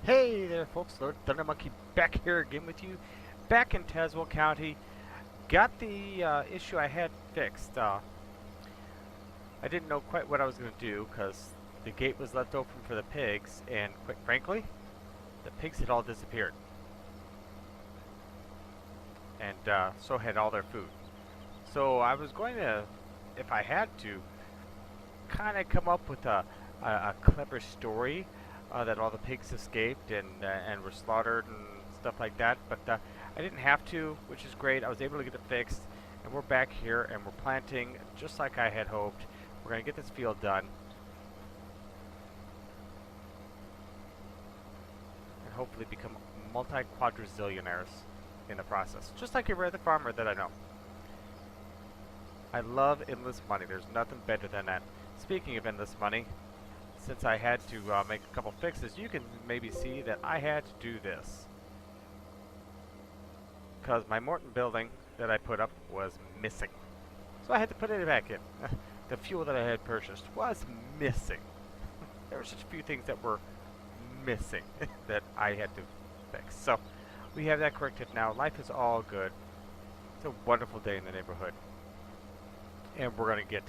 Hey there, folks. Lord Thunder Monkey back here again with you, back in Tazewell County. Got the issue I had fixed. I didn't know quite what I was going to do because the gate was left open for the pigs, and quite frankly, the pigs had all disappeared. And so had all their food. So I was going to, if I had to, kind of come up with a clever story that all the pigs escaped and were slaughtered and stuff like that. But I didn't have to, which is great. I was able to get it fixed, and we're back here and we're planting just like I had hoped. We're going to get this field done and hopefully become multi-quadrazillionaires in the process, just like every other farmer that I know. I love endless money. There's nothing better than that. Speaking of endless money, since I had to make a couple fixes, you can maybe see that I had to do this. Because my Morton building that I put up was missing. So I had to put it back in. The fuel that I had purchased was missing. There were such a few things that were missing that I had to fix. So we have that corrected now. Life is all good. It's a wonderful day in the neighborhood. And we're going to get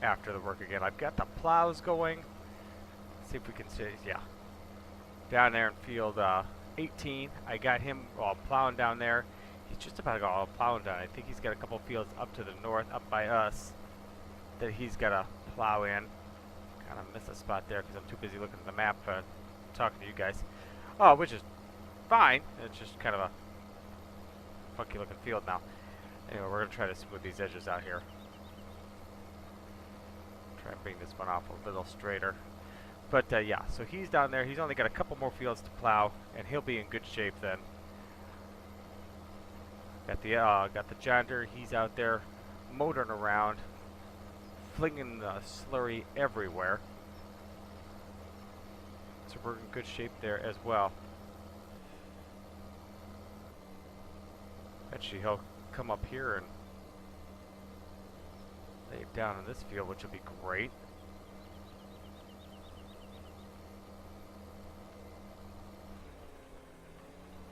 after the work again. I've got the plows going. Let's see if we can see, yeah. Down there in field 18, I got him plowing down there. He's just about to go all plowing down. I think he's got a couple fields up to the north, up by us, that he's got to plow in. Kind of missed a spot there because I'm too busy looking at the map, talking to you guys. Oh, which is fine. It's just kind of a funky looking field now. Anyway, we're going to try to smooth these edges out here. Try and bring this one off a little straighter. But yeah, so he's down there. He's only got a couple more fields to plow, and he'll be in good shape then. Got the John Deere. He's out there motoring around, flinging the slurry everywhere. So we're in good shape there as well. Actually, he'll come up here and lay it down in this field, which will be great.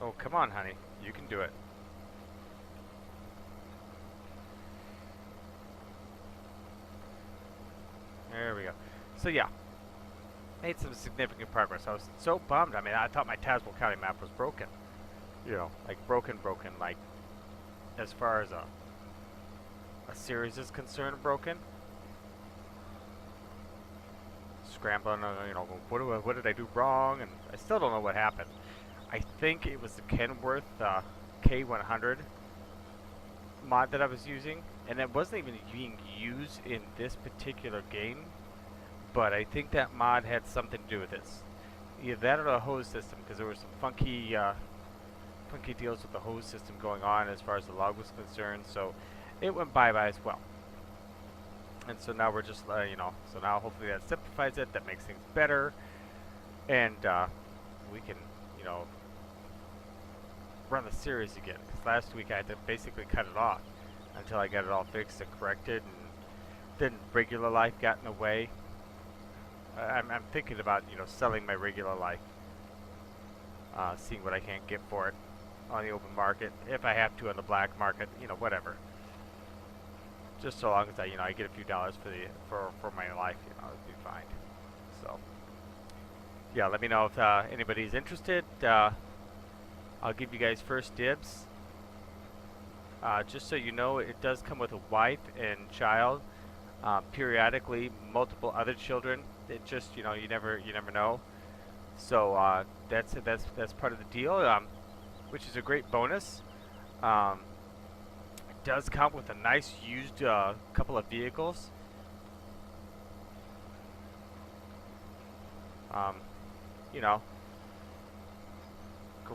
Oh, come on, honey. You can do it. There we go. So yeah, made some significant progress. I was so bummed. I mean, I thought my Tazewell County map was broken. You know, like broken, like as far as a series is concerned, broken. Scrambling, you know, what did I do wrong? And I still don't know what happened. I think it was the Kenworth K100 mod that I was using, and it wasn't even being used in this particular game, but I think that mod had something to do with this. Either that or the hose system, because there were some funky deals with the hose system going on as far as the log was concerned, so it went bye-bye as well. And so now we're just, you know, so now hopefully that simplifies it, that makes things better, and we can, you know, run the series again. Because last week I had to basically cut it off until I got it all fixed and corrected, and then regular life got in the way. I'm thinking about, you know, selling my regular life, seeing what I can get for it on the open market, if I have to on the black market, you know, whatever. Just so long as I get a few dollars for my life, you know, it'd be fine. So, yeah, let me know if anybody's interested. I'll give you guys first dibs. Just so you know, it does come with a wife and child. Periodically, multiple other children. It just, you know, you never know. So that's part of the deal, which is a great bonus. It does come with a nice used couple of vehicles. You know,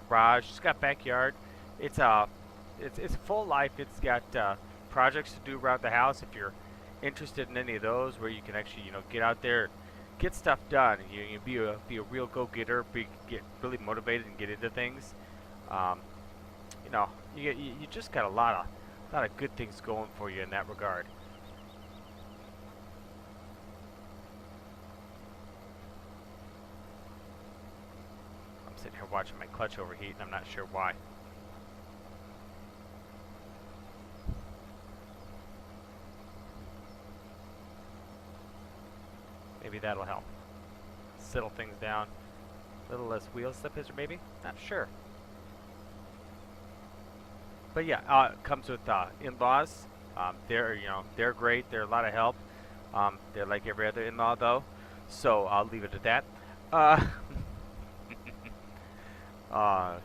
garage. It's got backyard. It's full life. It's got projects to do around the house. If you're interested in any of those, where you can actually, you know, get out there, get stuff done. You be a real go-getter. Get really motivated and get into things. You know, you just got a lot of good things going for you in that regard. watching my clutch overheat, and I'm not sure why. Maybe that'll help. Settle things down. A little less wheel slippage, maybe? Not sure. But yeah, it comes with in-laws. They're great. They're a lot of help. They're like every other in-law, though. So I'll leave it at that. Uh,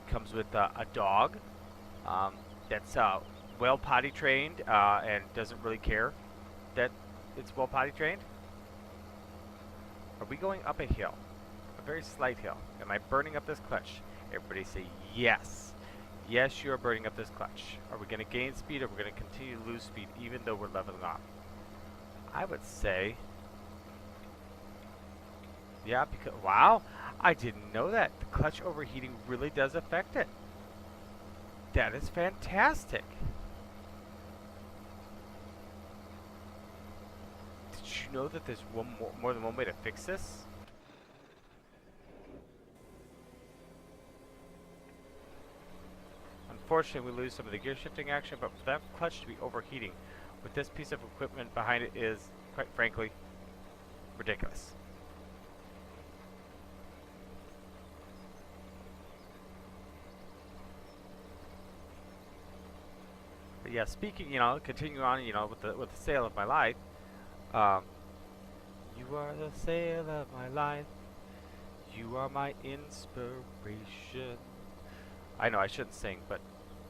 comes with a dog that's well potty trained and doesn't really care that it's well potty trained. Are we going up a hill? A very slight hill. Am I burning up this clutch? Everybody say yes. Yes, you are burning up this clutch. Are we going to gain speed, or are we going to continue to lose speed even though we're leveling off? I would say, yeah, because, wow, I didn't know that. The clutch overheating really does affect it. That is fantastic. Did you know that there's more than one way to fix this? Unfortunately, we lose some of the gear shifting action, but for that clutch to be overheating with this piece of equipment behind it is, quite frankly, ridiculous. But yeah, speaking, continue on, with the sale of my life. You are the sale of my life. You are my inspiration. I know I shouldn't sing, but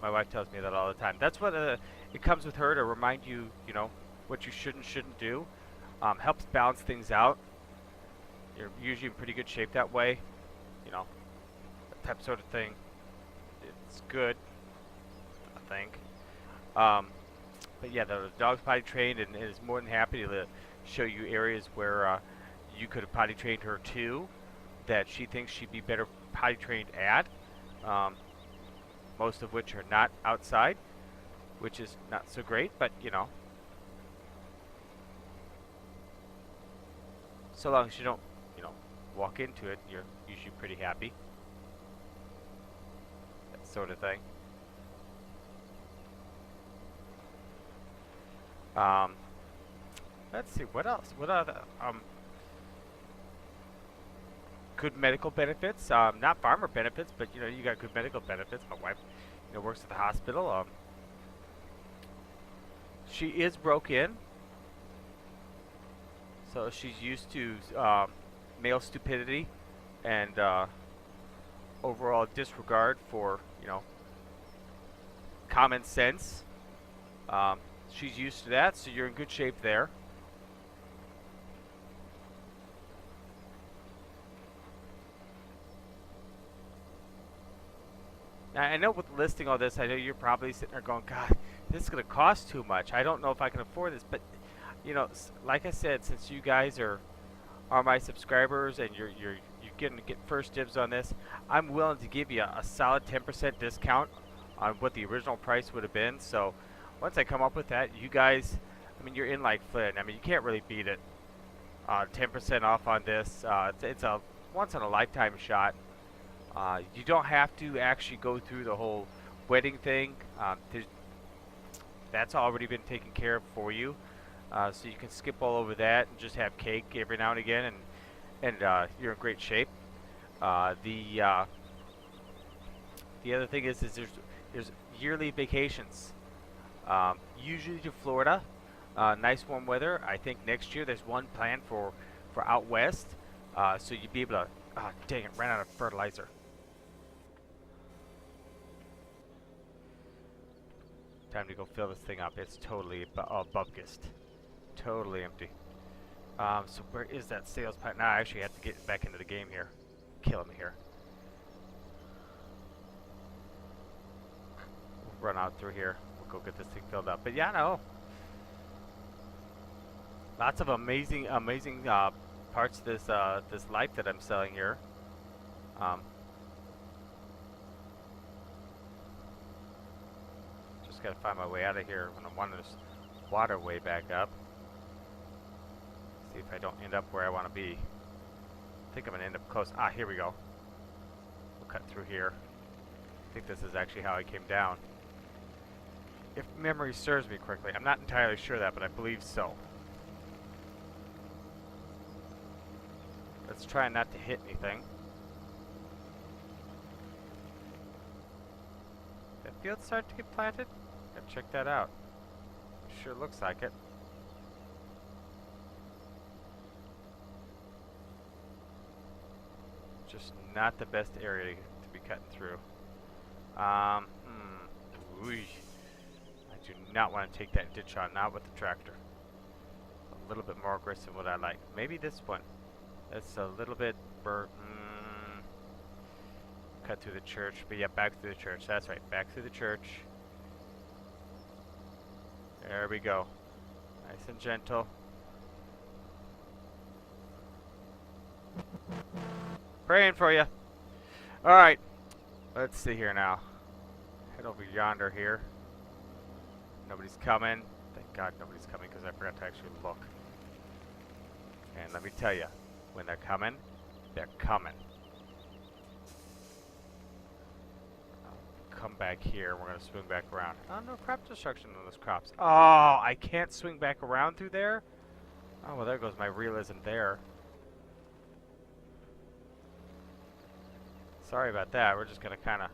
my wife tells me that all the time. That's what it comes with her, to remind you, what you should and shouldn't do. Helps balance things out. You're usually in pretty good shape that way. That type sort of thing. It's good, I think. But yeah, the dog's potty trained and is more than happy to show you areas where you could have potty trained her too, that she thinks she'd be better potty trained at. Most of which are not outside, which is not so great, but so long as you don't, walk into it, you're usually pretty happy. That sort of thing. Let's see, what else? What other good medical benefits? Not farmer benefits, but you got good medical benefits. My wife, works at the hospital. She is broke in, so she's used to male stupidity and overall disregard for common sense. She's used to that, so you're in good shape there. Now, I know with listing all this, I know you're probably sitting there going, God, this is going to cost too much. I don't know if I can afford this. But, like I said, since you guys are my subscribers and you're getting to get first dibs on this, I'm willing to give you a solid 10% discount on what the original price would have been. So once I come up with that, you guys, you're in like Flynn. You can't really beat it. 10% off on this. It's a once-in-a-lifetime shot. You don't have to actually go through the whole wedding thing. That's already been taken care of for you. So you can skip all over that and just have cake every now and again, and you're in great shape. The other thing is there's yearly vacations. Usually to Florida. Nice warm weather. I think next year there's one planned for out west. So you'd be able to. Dang it! Ran out of fertilizer. Time to go fill this thing up. It's totally bupkist. Totally empty. So where is that sales pipe? Now I actually have to get back into the game here. Killing me here. We'll run out through here. We'll go get this thing filled up. But yeah, no. Lots of amazing parts of this life that I'm selling here. Just gotta find my way out of here when I want this water way back up. See if I don't end up where I want to be. I think I'm gonna end up close. Here we go. We'll cut through here. I think this is actually how I came down. If memory serves me correctly. I'm not entirely sure of that, but I believe so. Let's try not to hit anything. That field start to get planted? Gotta check that out. Sure looks like it. Just not the best area to be cutting through. Ooh. I do not want to take that ditch on, not with the tractor. A little bit more aggressive what I like. Maybe this one. That's a little bit cut through the church, but yeah, back through the church. That's right, back through the church. There we go. Nice and gentle. Praying for you. Alright. Let's see here now. Head over yonder here. Nobody's coming. Thank God nobody's coming because I forgot to actually look. And let me tell you, when they're coming, they're coming. I'll come back here. We're going to swing back around. Oh, no crop destruction on those crops. Oh, I can't swing back around through there? Oh, well, there goes my realism there. Sorry about that. We're just going to kind of...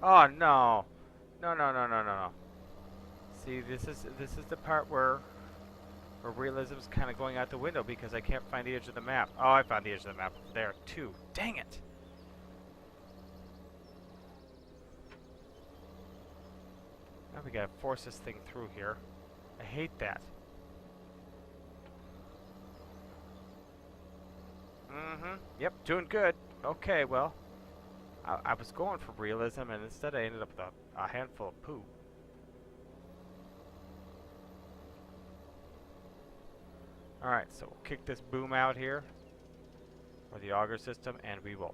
Oh, no. No. See, this is the part where realism's kind of going out the window because I can't find the edge of the map. Oh, I found the edge of the map there, too. Dang it! Now we gotta force this thing through here. I hate that. Yep, doing good. Okay, well, I was going for realism, and instead I ended up with a handful of poo. Alright, so we'll kick this boom out here, or the auger system, and we will.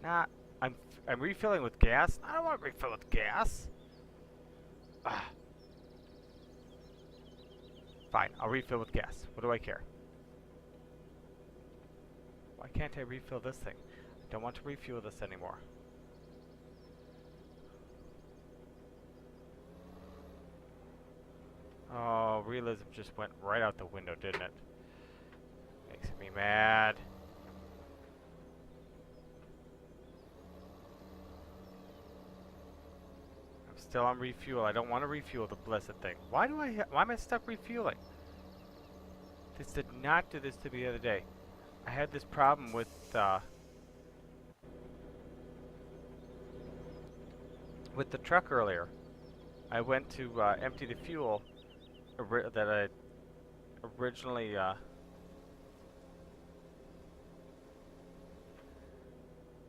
Nah, I'm refilling with gas. I don't want to refill with gas. Fine, I'll refill with gas. What do I care? Why can't I refill this thing? I don't want to refuel this anymore. Oh, realism just went right out the window, didn't it? Makes me mad. I'm still on refuel. I don't want to refuel the blessed thing. Why am I stuck refueling? This did not do this to me the other day. I had this problem with the truck earlier. I went to empty the fuel that I originally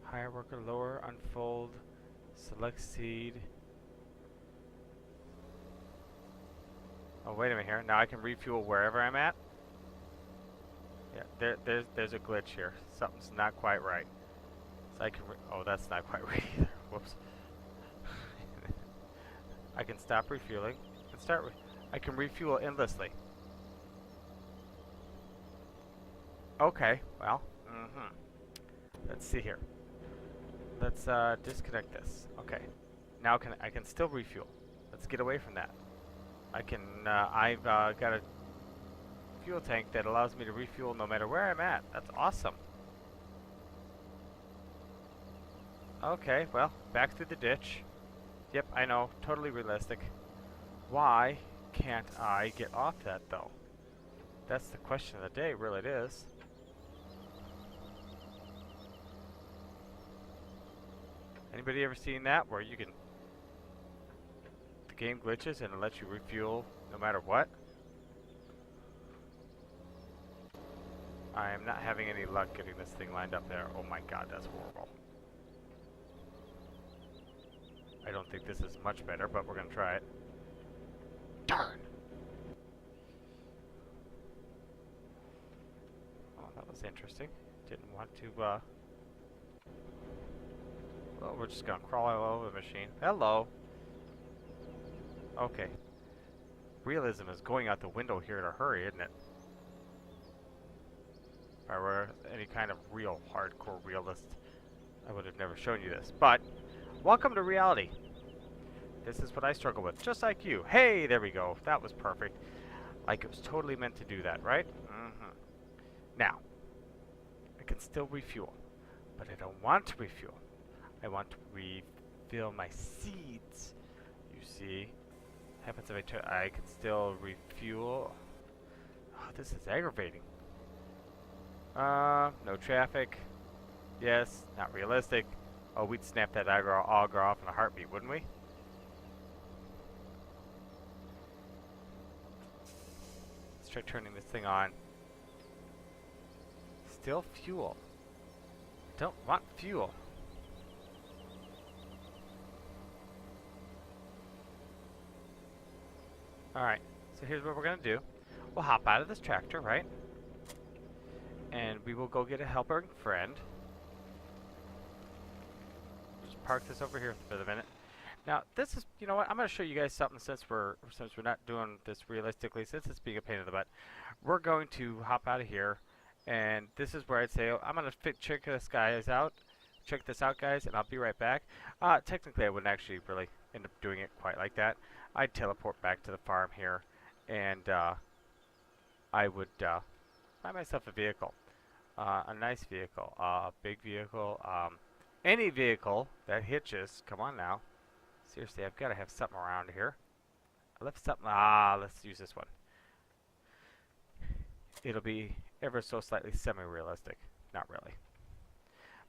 higher worker, lower, unfold, select seed. Oh, wait a minute here. Now I can refuel wherever I'm at. Yeah, there's a glitch here. Something's not quite right. So I can oh, that's not quite right either. Whoops. I can stop refueling and start. I can refuel endlessly. Okay, well, let's see here. Let's disconnect this. Okay, now I can still refuel. Let's get away from that. I can. I've got a fuel tank that allows me to refuel no matter where I'm at. That's awesome. Okay, well, back through the ditch. Yep, I know, totally realistic. Why can't I get off that, though? That's the question of the day, really it is. Anybody ever seen that, where you can... the game glitches and it lets you refuel no matter what? I am not having any luck getting this thing lined up there. Oh my god, that's horrible. I don't think this is much better, but we're gonna try it. Darn! Oh, that was interesting. Didn't want to, well, we're just gonna crawl all over the machine. Hello! Okay. Realism is going out the window here in a hurry, isn't it? If I were any kind of real hardcore realist, I would have never shown you this. But, welcome to reality. This is what I struggle with, just like you. Hey, there we go. That was perfect. Like it was totally meant to do that, right? Mm-hmm. Now, I can still refuel, but I don't want to refuel. I want to refill my seeds. You see? Happens if I can still refuel. Oh, this is aggravating. No traffic. Yes, not realistic. Oh, we'd snap that auger off in a heartbeat, wouldn't we? Let's try turning this thing on. Still fuel. Don't want fuel. Alright, so here's what we're going to do. We'll hop out of this tractor, right? And we will go get a helping friend. Just park this over here for the minute. Now, this is, you know what, I'm going to show you guys something since we're not doing this realistically, since it's being a pain in the butt. We're going to hop out of here, and this is where I'd say, I'm going to check this out. Check this out, guys, and I'll be right back. Technically, I wouldn't actually really end up doing it quite like that. I'd teleport back to the farm here, and I would buy myself a vehicle. A nice vehicle, a big vehicle, any vehicle that hitches. Come on now. Seriously, I've got to have something around here. I left something. Let's use this one. It'll be ever so slightly semi-realistic. Not really.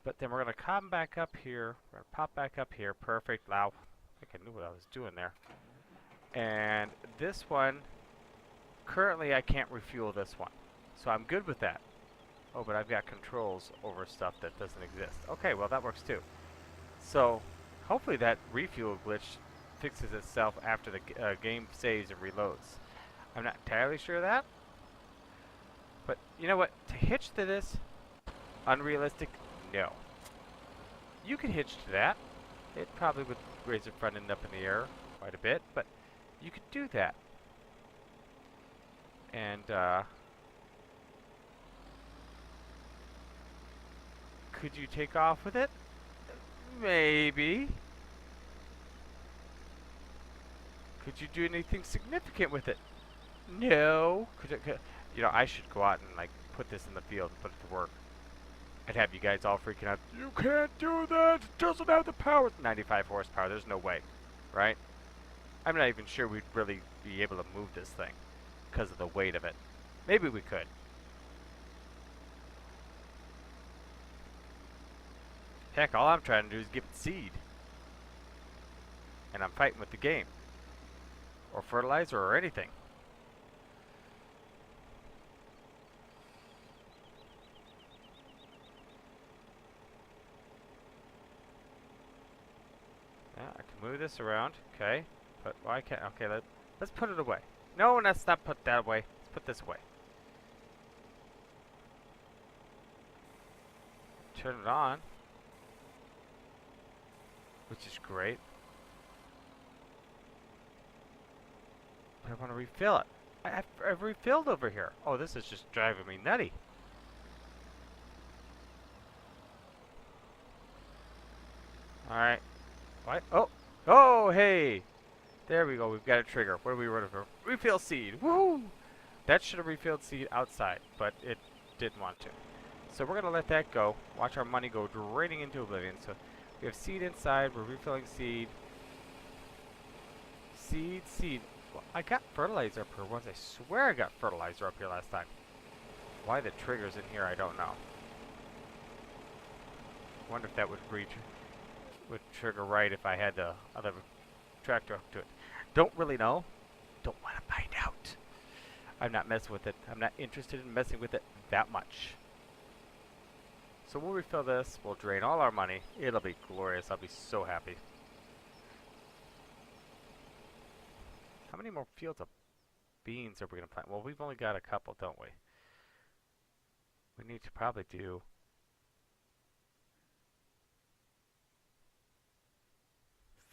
But then we're going to come back up here. We're going to pop back up here. Perfect. Wow. I think I knew what I was doing there. And this one, currently I can't refuel this one. So I'm good with that. Oh, but I've got controls over stuff that doesn't exist. Okay, well that works too. So, hopefully that refuel glitch fixes itself after the game saves and reloads. I'm not entirely sure of that. But, you know what? To hitch to this, unrealistic, no. You could hitch to that. It probably would raise the front end up in the air quite a bit, but you could do that. And, could you take off with it? Maybe. Could you do anything significant with it? No. You know, I should go out and like put this in the field and put it to work. I'd have you guys all freaking out. You can't do that. It doesn't have the power. 95 horsepower. There's no way, right? I'm not even sure we'd really be able to move this thing because of the weight of it. Maybe we could. Heck, all I'm trying to do is give it seed. And I'm fighting with the game. Or fertilizer or anything. Yeah, I can move this around. Okay. But why can't... Okay, let's put it away. No, let's not put that away. Let's put this away. Turn it on. Which is great. But I want to refill it. I've refilled over here. Oh, this is just driving me nutty. Alright. What? Oh! Oh, hey! There we go. We've got a trigger. What are we running for? Refill seed. Woohoo! That should have refilled seed outside, but it didn't want to. So we're going to let that go. Watch our money go draining into oblivion. So we have seed inside. We're refilling seed. Seed. Well, I got fertilizer up here once. I swear I got fertilizer up here last time. Why the trigger's in here, I don't know. Wonder if that would trigger right if I had the other tractor up to it. Don't really know. Don't want to find out. I'm not messing with it. I'm not interested in messing with it that much. So we'll refill this. We'll drain all our money. It'll be glorious. I'll be so happy. How many more fields of beans are we going to plant? Well, we've only got a couple, don't we? We need to probably do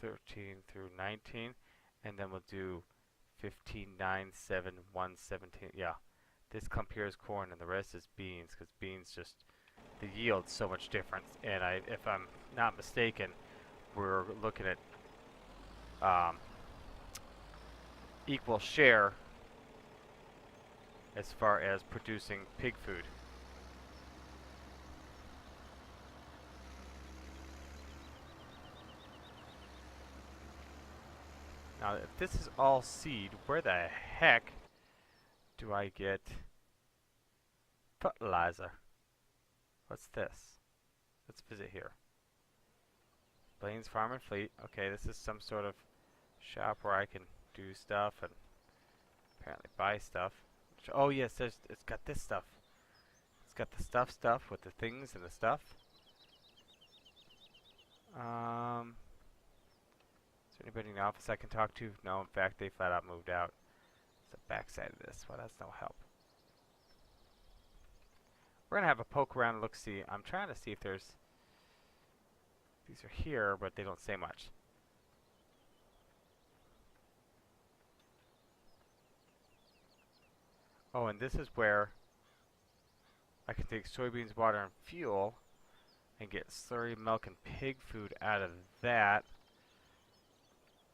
13 through 19, and then we'll do 15, 9, 7, 1, 17. Yeah, this clump here is corn, and the rest is beans, because beans just the yield's so much different. And if I'm not mistaken, we're looking at um, equal share as far as producing pig food. Now, if this is all seed, where the heck do I get fertilizer? What's this? Let's visit here. Blaine's Farm and Fleet. Okay, this is some sort of shop where I can do stuff and apparently buy stuff. Oh yes, it's got this stuff. It's got the stuff with the things and the stuff. Is there anybody in the office I can talk to? No, in fact, they flat out moved out. It's the backside of this. Well, that's no help. We're gonna have a poke around and look-see. I'm trying to see if there's... These are here, but they don't say much. Oh, and this is where I can take soybeans, water, and fuel and get slurry, milk, and pig food out of that.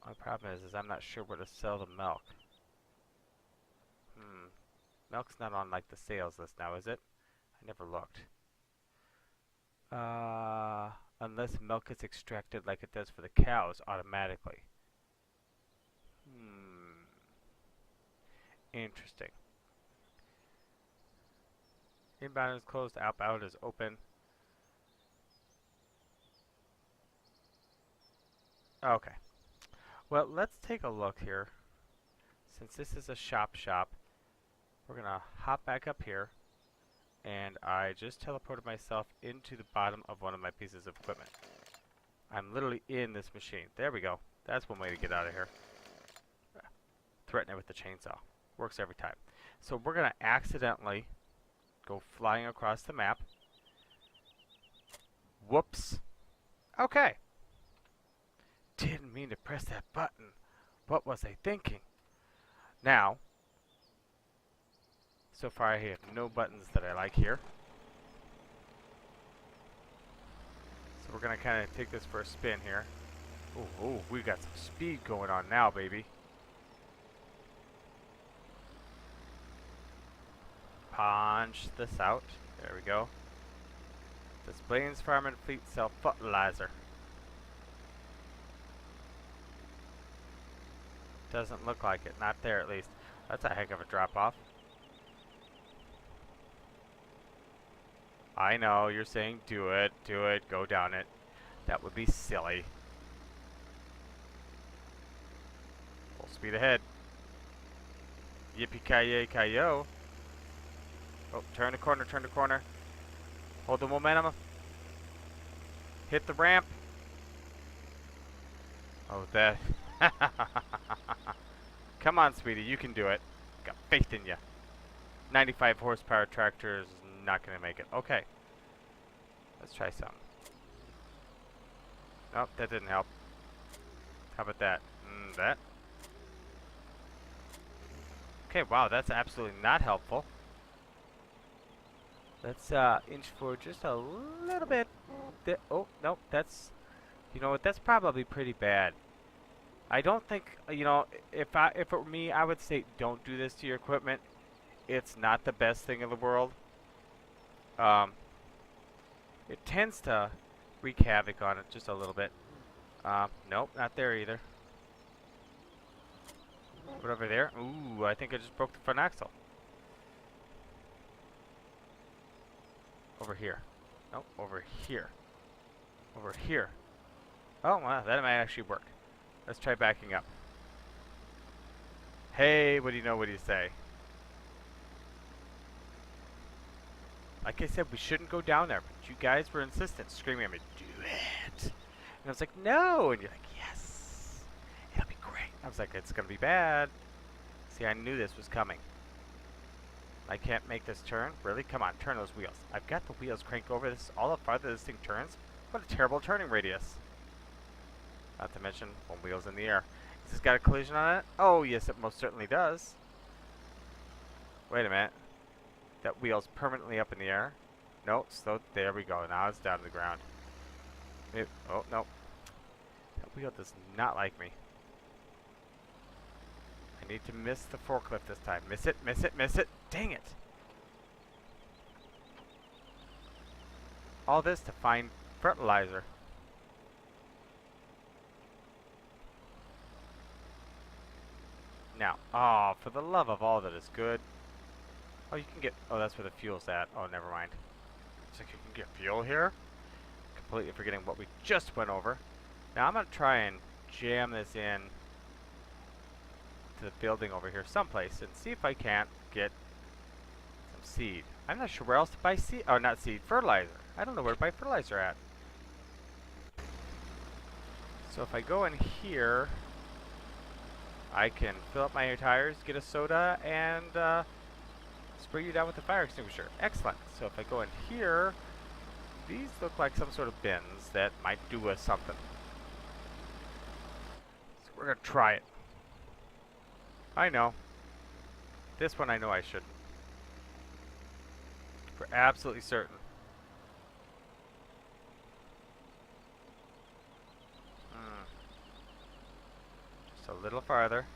My problem is I'm not sure where to sell the milk. Milk's not on like the sales list now, is it? I never looked. Unless milk is extracted like it does for the cows automatically. Interesting. Inbound is closed, outbound is open. Okay. Well, let's take a look here. Since this is a shop, we're gonna hop back up here, and I just teleported myself into the bottom of one of my pieces of equipment. I'm literally in this machine. There we go. That's one way to get out of here. Threaten it with the chainsaw. Works every time. So we're gonna accidentally go flying across the map. Whoops. Okay. Didn't mean to press that button. What was I thinking? Now, so far I have no buttons that I like here. So we're going to kind of take this for a spin here. Oh, we got some speed going on now, baby. Punch this out. There we go. Does Blaine's Farm and Fleet sell fertilizer? Doesn't look like it. Not there, at least. That's a heck of a drop-off. I know, you're saying do it, go down it. That would be silly. Full speed ahead. Yippee-ki-yay-ki-yo. Oh, turn the corner. Hold the momentum. Hit the ramp. Oh, that... Come on, sweetie, you can do it. Got faith in you. 95 horsepower tractor is not going to make it. Okay. Let's try something. Nope, that didn't help. How about that? That? Okay, wow, that's absolutely not helpful. Let's inch forward just a little bit. Oh, nope, that's... You know what, that's probably pretty bad. I don't think, you know, if it were me, I would say don't do this to your equipment. It's not the best thing in the world. It tends to wreak havoc on it just a little bit. Nope, not there either. What over there? Ooh, I think I just broke the front axle. Over here. Nope, over here. Over here. Oh, wow, that might actually work. Let's try backing up. Hey, what do you know? What do you say? Like I said, we shouldn't go down there, but you guys were insistent, screaming at me, do it. And I was like, no. And you're like, yes. It'll be great. I was like, it's going to be bad. See, I knew this was coming. I can't make this turn? Really? Come on, turn those wheels. I've got the wheels cranked over. This is all the farther this thing turns. What a terrible turning radius. Not to mention, one wheel's in the air. Has this got a collision on it? Oh, yes, it most certainly does. Wait a minute. That wheel's permanently up in the air. No, slow. There we go. Now it's down to the ground. Oh, no. That wheel does not like me. I need to miss the forklift this time. Miss it, miss it, miss it. Dang it. All this to find fertilizer. Now, oh, for the love of all that is good. Oh, you can get, oh, that's where the fuel's at. Oh, never mind. It's like you can get fuel here? Completely forgetting what we just went over. Now, I'm going to try and jam this in to the building over here someplace and see if I can't get some seed. I'm not sure where else to buy seed, oh, not seed, fertilizer. I don't know where to buy fertilizer at. So if I go in here, I can fill up my tires, get a soda, and spray you down with the fire extinguisher. Excellent. So if I go in here, these look like some sort of bins that might do us something. So we're going to try it. I know. This one I know I shouldn't. For absolutely certain. Just a little farther.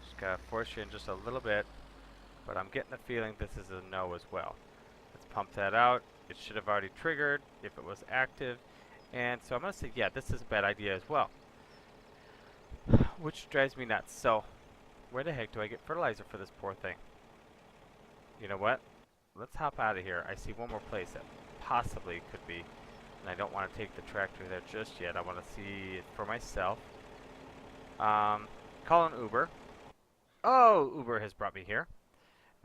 Just gotta force you in just a little bit. But I'm getting the feeling this is a no as well. Let's pump that out. It should have already triggered if it was active. And so I'm gonna say, yeah, this is a bad idea as well. Which drives me nuts. So, where the heck do I get fertilizer for this poor thing? You know what? Let's hop out of here. I see one more place that possibly could be. And I don't want to take the tractor there just yet. I want to see it for myself. Call an Uber. Oh, Uber has brought me here.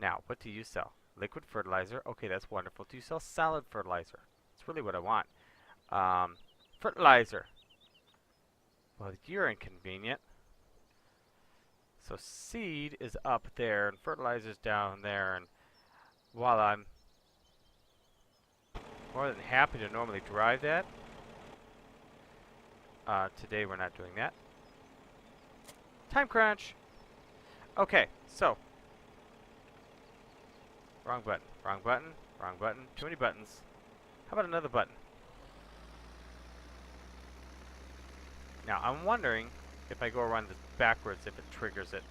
Now, what do you sell? Liquid fertilizer. Okay, that's wonderful. Do you sell solid fertilizer? That's really what I want. Fertilizer. Well, you're inconvenient. So seed is up there, and fertilizer's down there, and while I'm more than happy to normally drive that, today we're not doing that. Time crunch! Okay, so. Wrong button, wrong button, wrong button. Too many buttons. How about another button? Now, I'm wondering if I go around this backwards, if it triggers it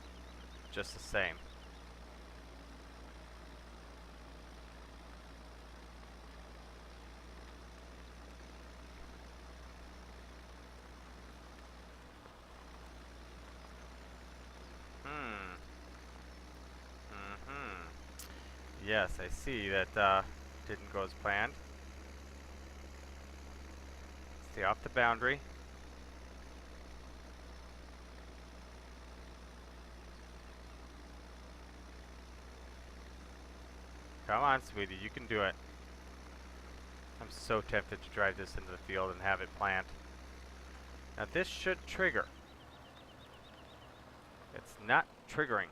just the same. Yes, I see that didn't go as planned. Stay off the boundary. Come on, sweetie, you can do it. I'm so tempted to drive this into the field and have it plant. Now this should trigger. It's not triggering.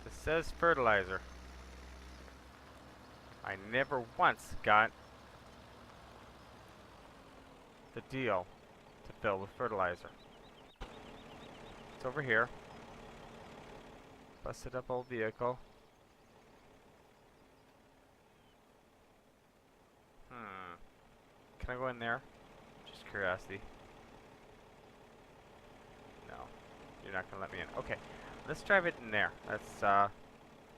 This says fertilizer. I never once got the deal to fill with fertilizer. It's over here. Busted up old vehicle. Can I go in there? Just curiosity. No. You're not going to let me in. Okay. Let's drive it in there. That's,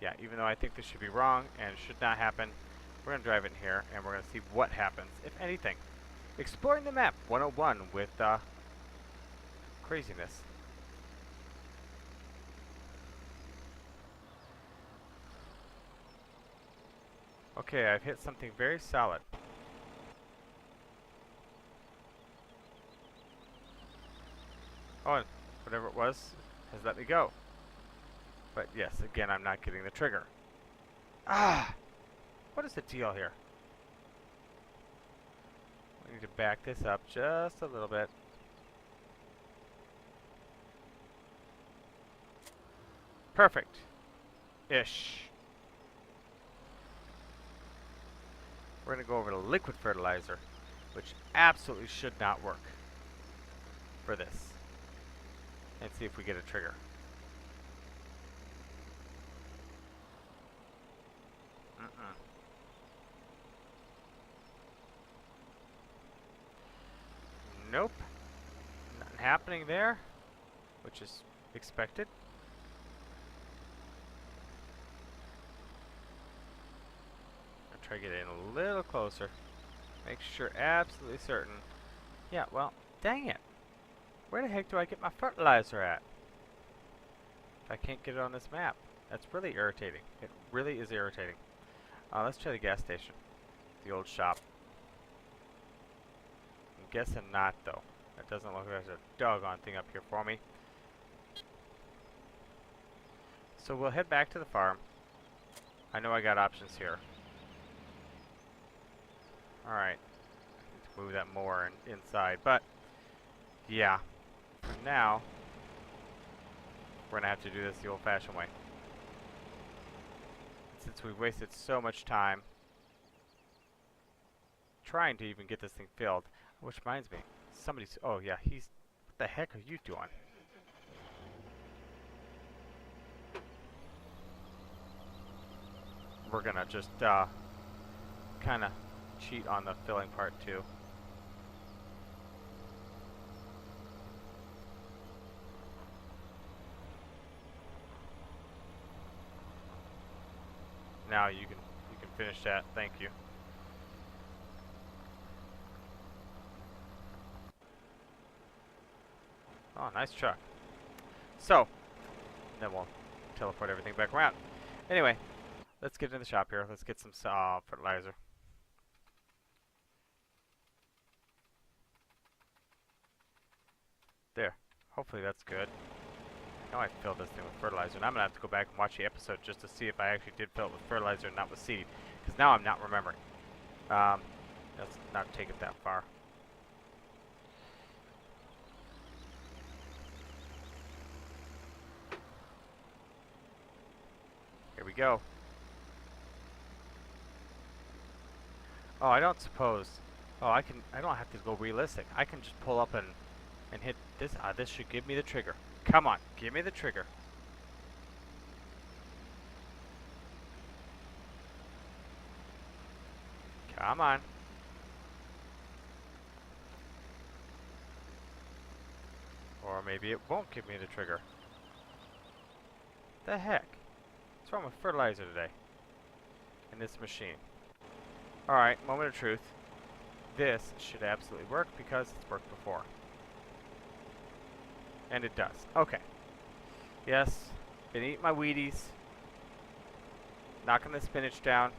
yeah, even though I think this should be wrong and should not happen, we're going to drive it in here and we're going to see what happens, if anything. Exploring the map 101 with, craziness. Okay, I've hit something very solid. Oh, and whatever it was has let me go. But yes, again, I'm not getting the trigger. Ah! What is the deal here? We need to back this up just a little bit. Perfect. Ish. We're going to go over to liquid fertilizer, which absolutely should not work. for this and see if we get a trigger. Nope. Nothing happening there, which is expected. I'll try to get in a little closer. Make sure, absolutely certain. Yeah, well, dang it. Where the heck do I get my fertilizer at? If I can't get it on this map. That's really irritating. It really is irritating. Let's try the gas station. The old shop. I'm guessing not, though. It doesn't look like there's a doggone thing up here for me. So we'll head back to the farm. I know I got options here. Alright. Need to move that more inside. But, yeah. For now, we're going to have to do this the old-fashioned way. Since we've wasted so much time trying to even get this thing filled. Which reminds me, somebody's... Oh, yeah, he's... What the heck are you doing? We're gonna just, kind of cheat on the filling part, too. Now you can finish that. Thank you. Oh, nice truck. So, then we'll teleport everything back around. Anyway, let's get into the shop here. Let's get some fertilizer. There. Hopefully that's good. Now I filled this thing with fertilizer, and I'm going to have to go back and watch the episode just to see if I actually did fill it with fertilizer and not with seed. Because now I'm not remembering. Let's not take it that far. Here we go. Oh, I don't suppose... Oh, I don't have to go realistic. I can just pull up and hit this. This should give me the trigger. Come on, give me the trigger. Come on. Or maybe it won't give me the trigger. The heck? What's wrong with fertilizer today? In this machine. Alright, moment of truth. This should absolutely work because it's worked before. And it does. Okay. Yes. Been eating my Wheaties. Knocking the spinach down.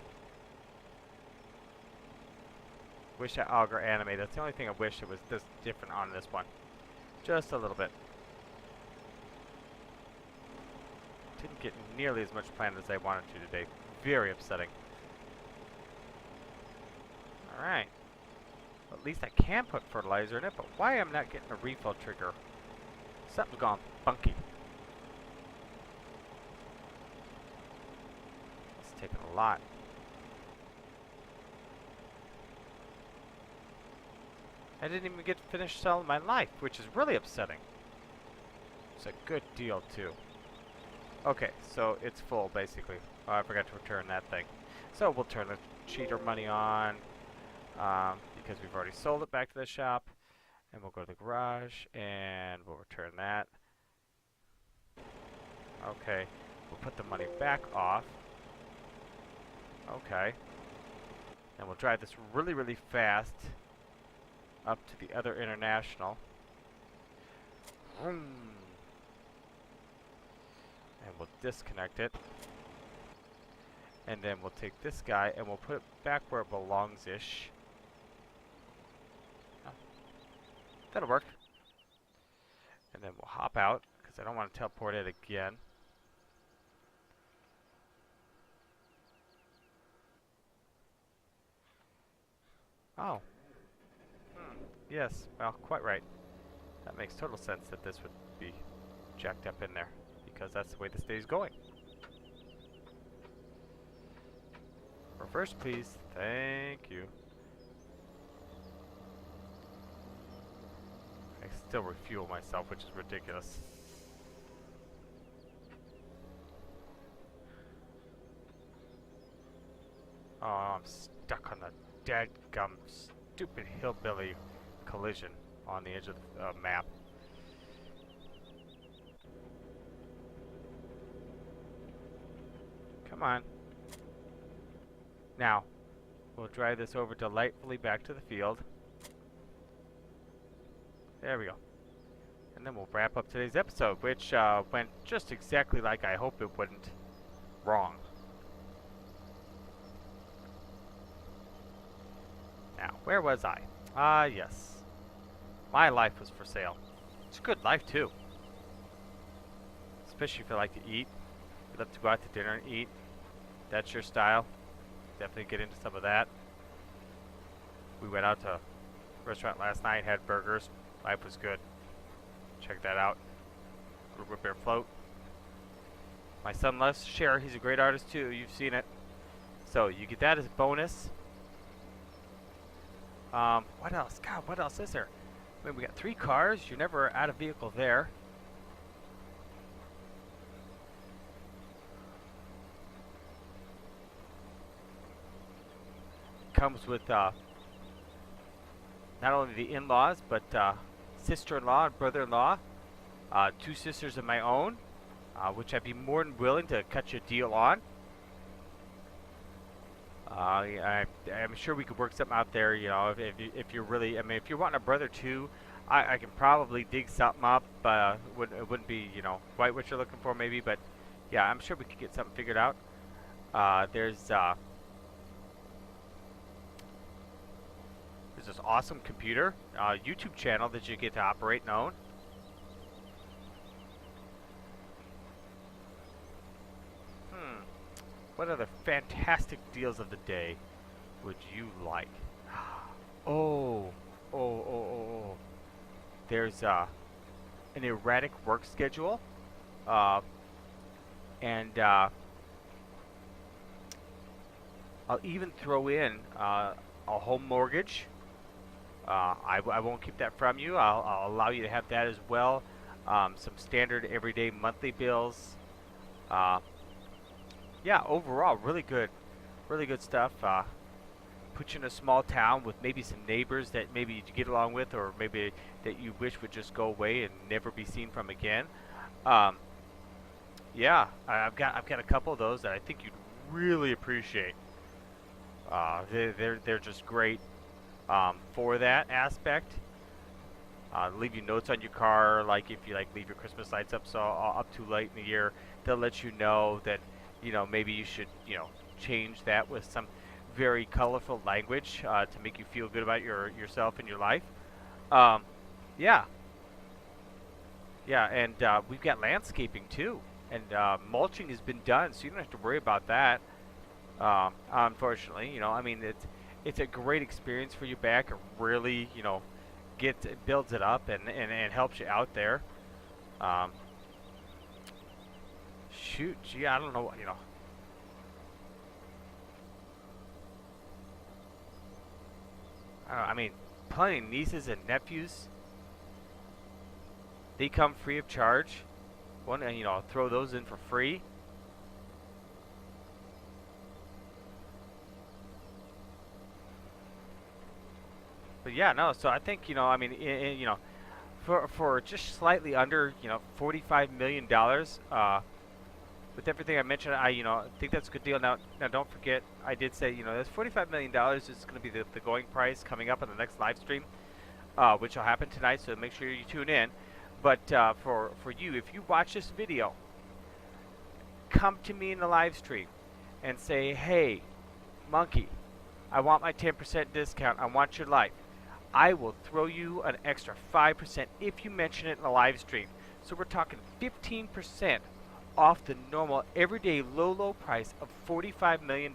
Wish that auger anime. That's the only thing I wish it was this different on this one. Just a little bit. Didn't get nearly as much planted as I wanted to today. Very upsetting. Alright. At least I can put fertilizer in it, but why am I not getting a refill trigger? Something's gone funky. It's taking a lot. I didn't even get to finish selling my life, which is really upsetting. It's a good deal, too. Okay, so it's full, basically. Oh, I forgot to return that thing. So we'll turn the cheater money on, because we've already sold it back to the shop. And we'll go to the garage, and we'll return that. Okay, we'll put the money back off. Okay. And we'll drive this really, really fast up to the other international. And we'll disconnect it. And then we'll take this guy, and we'll put it back where it belongs-ish. That'll work. And then we'll hop out, because I don't want to teleport it again. Oh. Yes, well, quite right. That makes total sense that this would be jacked up in there, because that's the way this day's going. Reverse, please. Thank you. still refuel myself, which is ridiculous. Oh, I'm stuck on the dadgum stupid hillbilly collision on the edge of the map. Come on. Now, we'll drive this over delightfully back to the field. There we go. And then we'll wrap up today's episode, which went just exactly like I hoped it wouldn't. Wrong. Now, where was I? Ah, yes. My life was for sale. It's a good life, too. Especially if you like to eat. If you love to go out to dinner and eat. That's your style. Definitely get into some of that. We went out to a restaurant last night, had burgers. Life was good. Check that out. Little root beer float. My son loves Cher. He's a great artist, too. You've seen it. So, you get that as a bonus. What else? God, what else is there? I mean, we got 3 cars. You're never out of vehicle there. Comes with not only the in-laws, but sister-in-law and brother-in-law. 2 sisters of my own, which I'd be more than willing to cut you a deal on. I'm sure we could work something out there, you know, if you're really, I mean, if you're wanting a brother too, I can probably dig something up. It wouldn't be, you know, quite what you're looking for maybe, but yeah, I'm sure we could get something figured out. There's this awesome computer, YouTube channel that you get to operate and own. What other fantastic deals of the day would you like? Oh. There's an erratic work schedule, and I'll even throw in a home mortgage. I won't keep that from you. I'll allow you to have that as well. Some standard everyday monthly bills. Yeah, overall, really good stuff. Put you in a small town with maybe some neighbors that maybe you get along with, or maybe that you wish would just go away and never be seen from again. Yeah, I've got a couple of those that I think you'd really appreciate. They're just great for that aspect. Leave you notes on your car, like if you leave your Christmas lights up up too late in the year, they'll let you know that, you know, maybe you should, you know, change that with some very colorful language to make you feel good about yourself and your life. Yeah, and we've got landscaping too, and mulching has been done, so you don't have to worry about that. Unfortunately, you know, I mean, it's a great experience for your back. It really, you know, builds it up and helps you out there. Shoot, gee, I don't know what, you know. I mean, plenty of nieces and nephews. They come free of charge. You know, I'll throw those in for free. But yeah, no. So I think, you know, I mean, you know, for just slightly under, you know, $45 million. With everything I mentioned, you know, I think that's a good deal. Now don't forget, I did say, you know, that's $45 million is going to be the going price coming up on the next live stream, which will happen tonight. So make sure you tune in. But for you, if you watch this video, come to me in the live stream and say, hey, Monkey, I want my 10% discount. I want your life. I will throw you an extra 5% if you mention it in the live stream. So we're talking 15% off the normal everyday low price of $45 million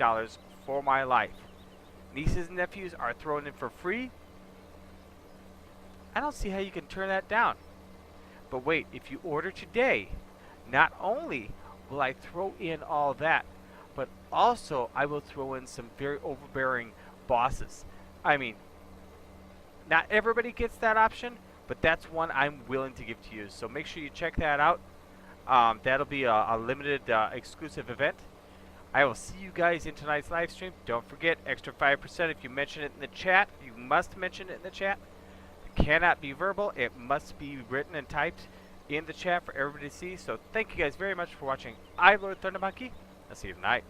for my life. Nieces and nephews are thrown in for free. I don't see how you can turn that down. But wait, if you order today, not only will I throw in all that, but also I will throw in some very overbearing bosses. I mean, not everybody gets that option, but that's one I'm willing to give to you. So make sure you check that out. That'll be a limited exclusive event. I will see you guys in tonight's live stream. Don't forget, extra 5% if you mention it in the chat. You must mention it in the chat. It cannot be verbal. It must be written and typed in the chat for everybody to see. So thank you guys very much for watching. I'm Lord Thundermonkey. I'll see you tonight.